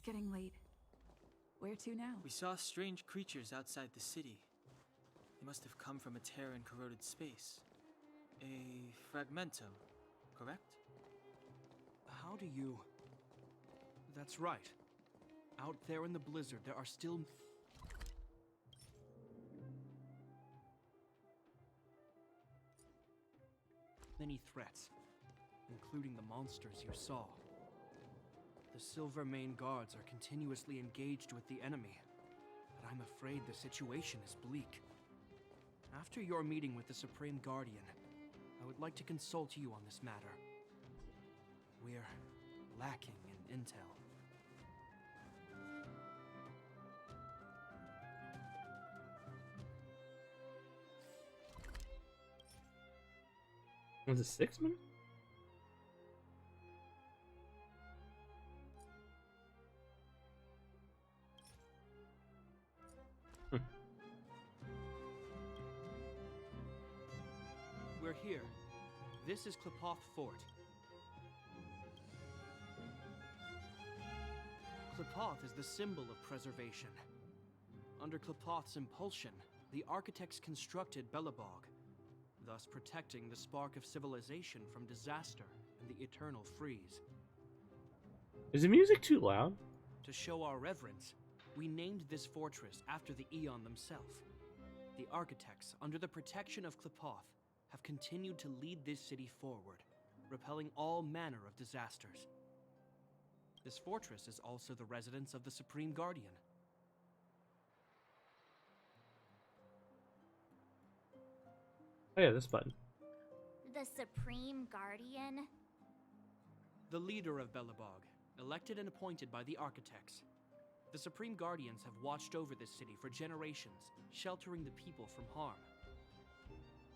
getting late. Where to now? We saw strange creatures outside the city. They must have come from a tear in corroded space. A fragmentum, correct? How do you... That's right. Out there in the blizzard, there are still... many threats, including the monsters you saw. The Silvermane guards are continuously engaged with the enemy, but I'm afraid the situation is bleak. After your meeting with the Supreme Guardian, I would like to consult you on this matter. We're lacking in intel. Was it 6 minutes? We're here. This is Klipoth Fort. Klipoth is the symbol of preservation. Under Klipoth's impulsion, the architects constructed Belobog, thus protecting the spark of civilization from disaster and the eternal freeze. Is the music too loud? To show our reverence, we named this fortress after the Aeon themselves. The architects, under the protection of Klipoth, have continued to lead this city forward, repelling all manner of disasters. This fortress is also the residence of the Supreme Guardian. Oh yeah, this button. The Supreme Guardian? The leader of Belobog, elected and appointed by the architects. The Supreme Guardians have watched over this city for generations, sheltering the people from harm.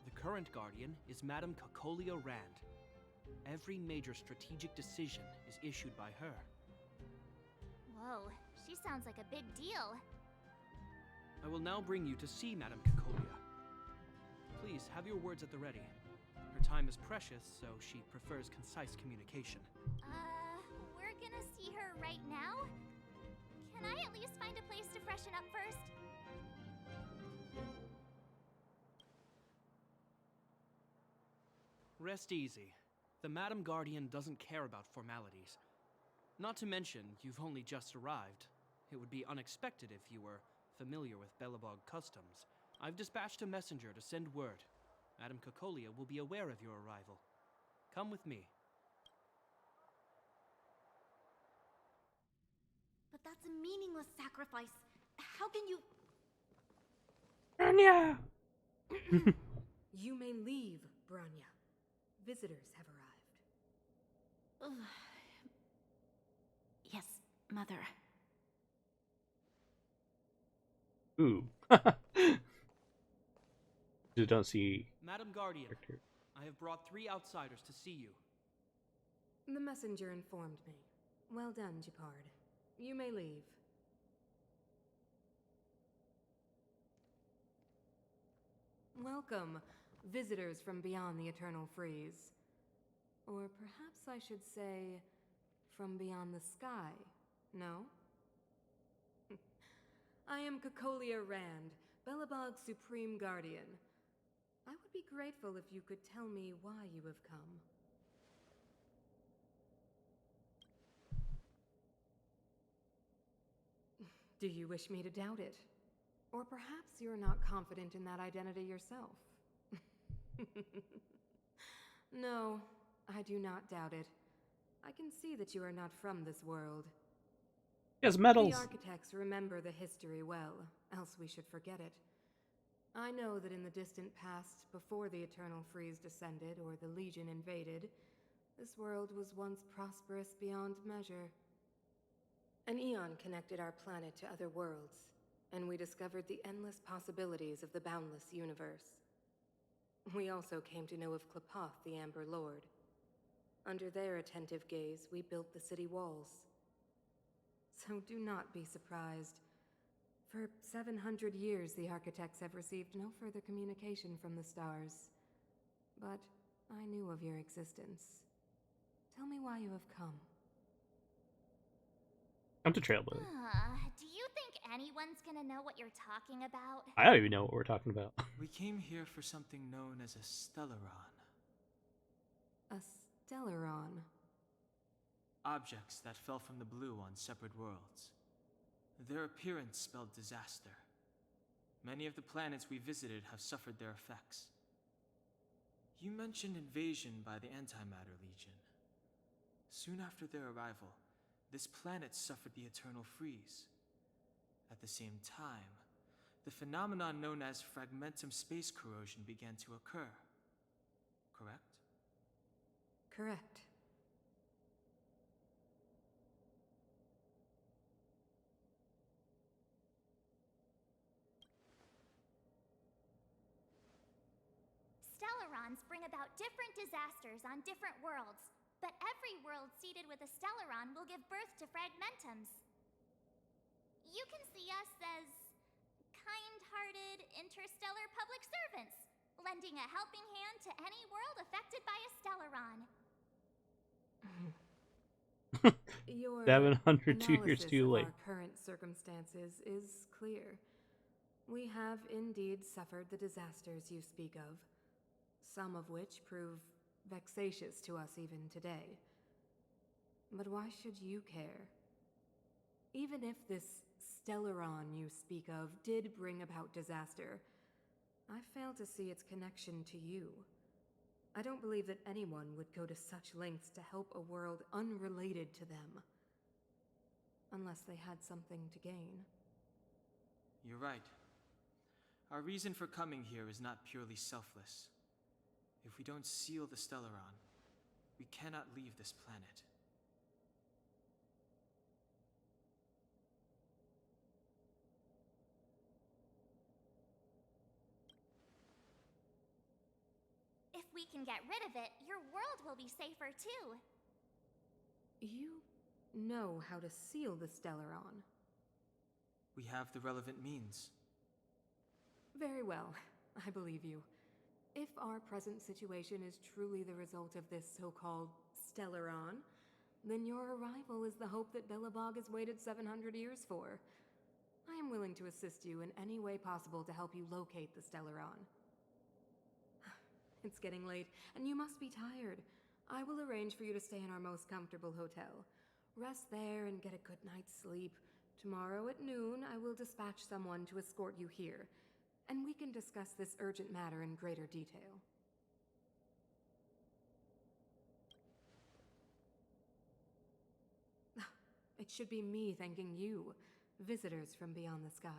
The current Guardian is Madame Kakolia Rand. Every major strategic decision is issued by her. Whoa, she sounds like a big deal. I will now bring you to see Madame Kakolia. Please have your words at the ready. Her time is precious, so she prefers concise communication. We're gonna see her right now? Can I at least find a place to freshen up first? Rest easy. The Madam Guardian doesn't care about formalities. Not to mention, you've only just arrived. It would be unexpected if you were familiar with Belobog customs. I've dispatched a messenger to send word. Madam Kakolia will be aware of your arrival. Come with me. But that's a meaningless sacrifice. How can you... Branya! You may leave, Branya. Visitors have arrived. Yes, Mother. Ooh. Just don't see. Madam Guardian, Character. I have brought 3 outsiders to see you. The messenger informed me. Well done, Gepard. You may leave. Welcome, visitors from beyond the Eternal Freeze. Or perhaps I should say, from beyond the sky, no? I am Kakolia Rand, Belobog's Supreme Guardian. I would be grateful if you could tell me why you have come. Do you wish me to doubt it? Or perhaps you're not confident in that identity yourself? No, I do not doubt it. I can see that you are not from this world. Yes, medals. The architects remember the history well, else we should forget it. I know that in the distant past, before the Eternal Freeze descended or the Legion invaded, this world was once prosperous beyond measure. An eon connected our planet to other worlds, and we discovered the endless possibilities of the boundless universe. We also came to know of Klipoth, the Amber Lord. Under their attentive gaze, we built the city walls. So do not be surprised. For 700 years, the architects have received no further communication from the stars. But I knew of your existence. Tell me why you have come. I'm to Trailblazer. Do you think anyone's gonna know what you're talking about? I don't even know what we're talking about. We came here for something known as a Stellaron. A Stellaron. Objects that fell from the blue on separate worlds. Their appearance spelled disaster. Many of the planets we visited have suffered their effects. You mentioned invasion by the Antimatter Legion. Soon after their arrival, this planet suffered the eternal freeze. At the same time, the phenomenon known as fragmentum space corrosion began to occur. Correct? Correct. Stellarons bring about different disasters on different worlds, but every world seeded with a Stellaron will give birth to fragmentums. You can see us as kind-hearted interstellar public servants, lending a helping hand to any world affected by a Stellaron. Your 702 years analysis too of late. our current circumstances is clear. We have indeed suffered the disasters you speak of, some of which prove vexatious to us even today. But why should you care? Even if this Stellaron you speak of did bring about disaster, I fail to see its connection to you. I don't believe that anyone would go to such lengths to help a world unrelated to them, unless they had something to gain. You're right. Our reason for coming here is not purely selfless. If we don't seal the Stellaron, we cannot leave this planet. If we can get rid of it, your world will be safer too. You know how to seal the Stellaron. We have the relevant means. Very well, I believe you. If our present situation is truly the result of this so-called Stellaron, then your arrival is the hope that Belobog has waited 700 years for. I am willing to assist you in any way possible to help you locate the Stellaron. It's getting late, and you must be tired. I will arrange for you to stay in our most comfortable hotel. Rest there and get a good night's sleep. Tomorrow at noon, I will dispatch someone to escort you here, and we can discuss this urgent matter in greater detail. It should be me thanking you, visitors from beyond the sky.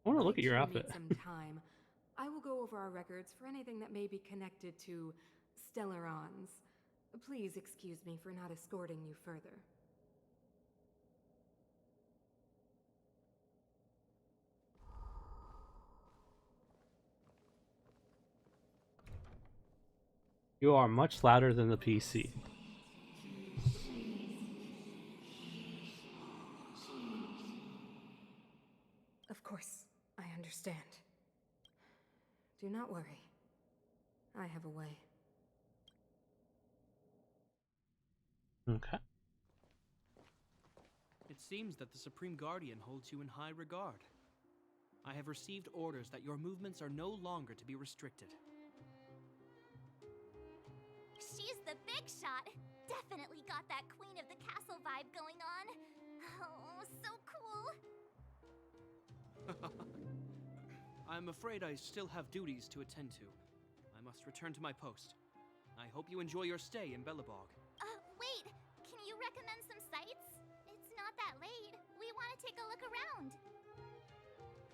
I want to look at your too outfit. need some time. I will go over our records for anything that may be connected to Stellarons. Please excuse me for not escorting you further. You are much louder than the PC. Of course, I understand. Do not worry. I have a way. Okay. It seems that the Supreme Guardian holds you in high regard. I have received orders that your movements are no longer to be restricted. She's the big shot. Definitely got that Queen of the Castle vibe going on. Oh, so cool. I'm afraid I still have duties to attend to. I must return to my post. I hope you enjoy your stay in Belobog. Wait. Can you recommend some sites? It's not that late. We want to take a look around.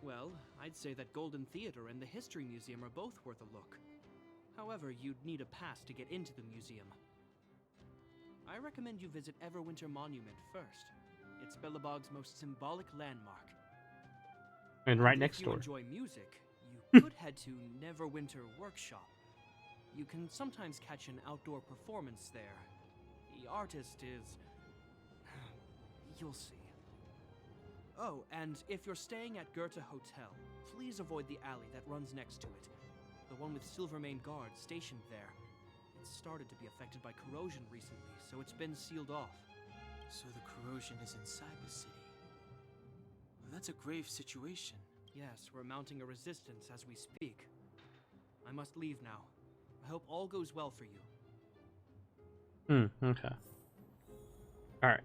Well, I'd say that Golden Theater and the History Museum are both worth a look. However, you'd need a pass to get into the museum. I recommend you visit Everwinter Monument first. It's Belobog's most symbolic landmark. And right next If door. you enjoy music, you could head to Neverwinter Workshop. You can sometimes catch an outdoor performance there. The artist is... you'll see. Oh, and if you're staying at Goethe Hotel, please avoid the alley that runs next to it. The one with Silvermane guards stationed there. It started to be affected by corrosion recently, so it's been sealed off. So the corrosion version is inside the city. That's a grave situation. Yes, we're mounting a resistance as we speak. I must leave now. I hope all goes well for you. Okay. Alright,